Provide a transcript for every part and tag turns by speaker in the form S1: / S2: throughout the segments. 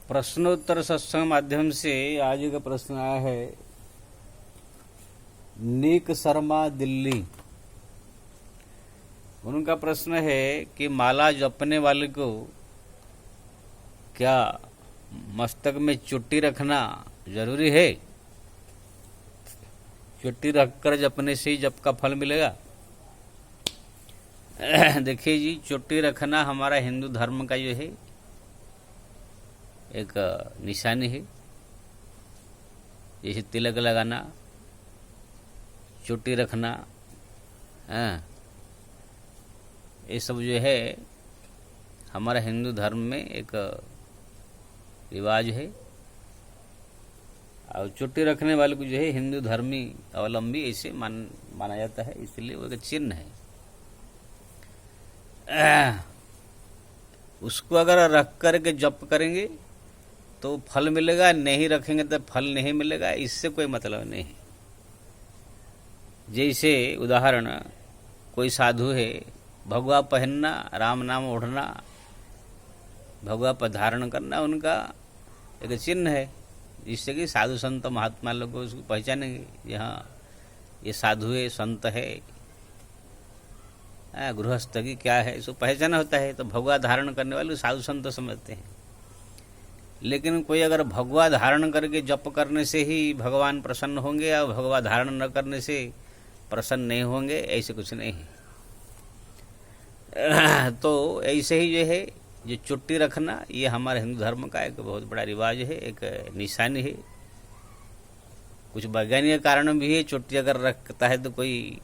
S1: प्रश्नोत्तर सत्संग माध्यम से आज का प्रश्न आया है। नीक शर्मा दिल्ली, उनका प्रश्न है कि माला जपने वाले को क्या मस्तक में चुट्टी रखना जरूरी है? चुट्टी रखकर जपने से ही जप का फल मिलेगा? देखिए जी, चुट्टी रखना हमारा हिंदू धर्म का जो है एक निशानी है। जैसे तिलक लगाना, चुट्टी रखना, ये सब जो है हमारा हिंदू धर्म में एक रिवाज है। और चुट्टी रखने वाले को जो है हिंदू धर्मी अवलंबी ऐसे माना जाता है, इसलिए वो एक चिन्ह है। उसको अगर रख करके जप करेंगे तो फल मिलेगा, नहीं रखेंगे तो फल नहीं मिलेगा, इससे कोई मतलब नहीं है। जैसे उदाहरण, कोई साधु है, भगवा पहनना, राम नाम ओढ़ना, भगवा पर धारण करना उनका एक चिन्ह है, जिससे कि साधु संत महात्मा लोग उसको पहचानेंगे, यहाँ ये साधु है, संत है, गृहस्थ की क्या है, इसको पहचान होता है। तो भगवा धारण करने वाले साधु संत समझते हैं। लेकिन कोई अगर भगवा धारण करके जप करने से ही भगवान प्रसन्न होंगे या भगवा धारण न करने से प्रसन्न नहीं होंगे, ऐसे कुछ नहीं है। तो ऐसे ही जो है, जो चुट्टी रखना, ये हमारे हिंदू धर्म का एक बहुत बड़ा रिवाज है, एक निशानी है। कुछ वैज्ञानिक कारण भी है। चुट्टी अगर रखता है तो कोई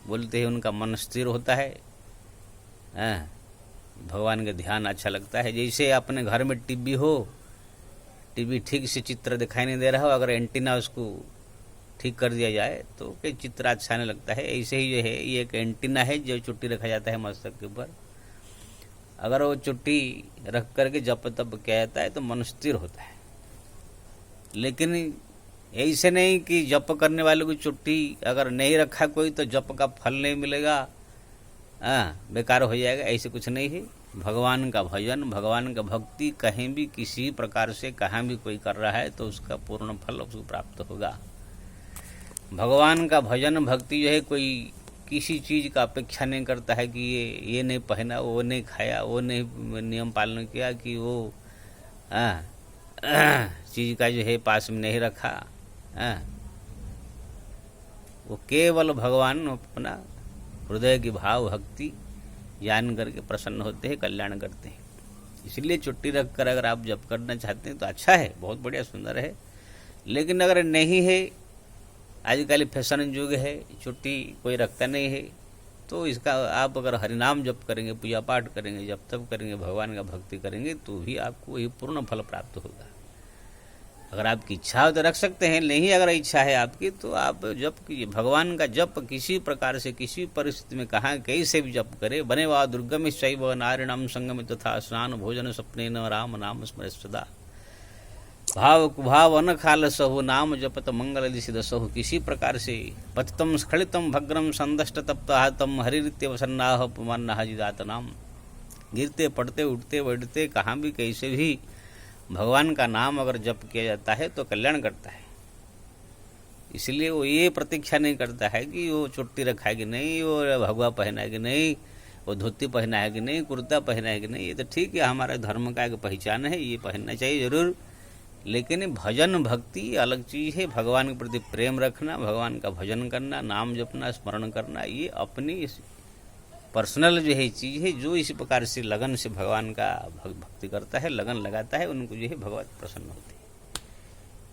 S1: बोलते हैं उनका मन स्थिर होता है, भगवान का ध्यान अच्छा लगता है। जैसे अपने घर में टीवी हो, टीवी ठीक से चित्र दिखाई नहीं दे रहा हो, अगर एंटीना उसको ठीक कर दिया जाए तो कोई चित्र अच्छा नहीं लगता है। ऐसे ही जो है ये एक एंटीना है जो चुट्टी रखा जाता है मस्तक के ऊपर। अगर वो चुट्टी रख करके जप तप किया जाता है तो मन स्थिर होता है। लेकिन ऐसे नहीं कि जप करने वाले को चुट्टी अगर नहीं रखा कोई तो जप का फल नहीं मिलेगा, बेकार हो जाएगा, ऐसे कुछ नहीं है। भगवान का भजन, भगवान का भक्ति कहीं भी किसी प्रकार से कहाँ भी कोई कर रहा है तो उसका पूर्ण फल उसको प्राप्त होगा। भगवान का भजन भक्ति जो है कोई किसी चीज़ का अपेक्षा नहीं करता है कि ये नहीं पहना, वो नहीं खाया, वो नहीं नियम पालन किया, कि वो चीज़ का जो है पास में नहीं रखा। वो केवल भगवान अपना हृदय की भाव भक्ति जान करके प्रसन्न होते हैं, कल्याण करते हैं। इसलिए चुट्टी रख कर अगर आप जप करना चाहते हैं तो अच्छा है, बहुत बढ़िया सुंदर है। लेकिन अगर नहीं है, आजकल फैशन युग है, चुट्टी कोई रखता नहीं है, तो इसका आप अगर हरिनाम जप करेंगे, पूजा पाठ करेंगे, जप तप करेंगे, भगवान का भक्ति करेंगे तो भी आपको वही पूर्ण फल प्राप्त होगा। अगर आपकी इच्छा हो तो रख सकते हैं, नहीं अगर इच्छा है आपकी तो आप जप कीजिए। भगवान का जप किसी प्रकार से किसी परिस्थिति में कहाँ कैसे भी जप करे। बने वा दुर्गम शैव नारिणाम संगम तथा स्नान भोजन सपने न राम नाम स्मृत सदा। भाव कुभाव अन खाल सहु नाम जपत मंगल दिशि दसहु। किसी प्रकार से पतितम स्खलितम भग्रम संदष्ट तप्तम हरित्य वसन्नाह पुमान्नाह जिदात नाम। गिरते पड़ते उठते बैठते कहाँ भी कैसे भी भगवान का नाम अगर जप किया जाता है तो कल्याण करता है। इसलिए वो ये प्रतीक्षा नहीं करता है कि वो चुट्टी रखा है कि नहीं, वो भगवा पहना है कि नहीं, वो धोती पहना है कि नहीं, कुर्ता पहना है कि नहीं। ये तो ठीक है, हमारे धर्म का एक पहचान है, ये पहनना चाहिए जरूर। लेकिन भजन भक्ति अलग चीज़ है। भगवान के प्रति प्रेम रखना, भगवान का भजन करना, नाम जपना, स्मरण करना, ये अपनी पर्सनल जो है चीज़ है। जो इसी प्रकार से लगन से भगवान का भक्ति करता है, लगन लगाता है, उनको जो है भगवान प्रसन्न होते हैं।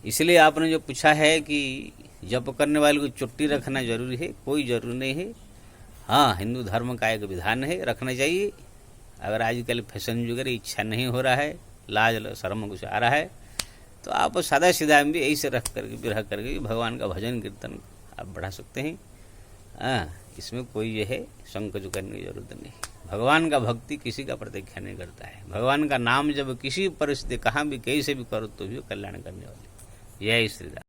S1: इसलिए आपने जो पूछा है कि जप करने वाले को चुट्टी रखना जरूरी है, कोई जरूरी नहीं है। हाँ, हिंदू धर्म का एक विधान है, रखना चाहिए। अगर आजकल फैशन युग इच्छा नहीं हो रहा है, लाज शर्म कुछ आ रहा है, तो आप सादा सीधा भी ऐसे रख करके भगवान का भजन कीर्तन आप बढ़ा सकते हैं। इसमें कोई जो है संकोच करने की जरूरत नहीं। भगवान का भक्ति किसी का प्रतीक्षा नहीं करता है। भगवान का नाम जब किसी परिस्थिति कहाँ भी कैसे भी करो तो भी कल्याण करने वाले। जय श्री राम।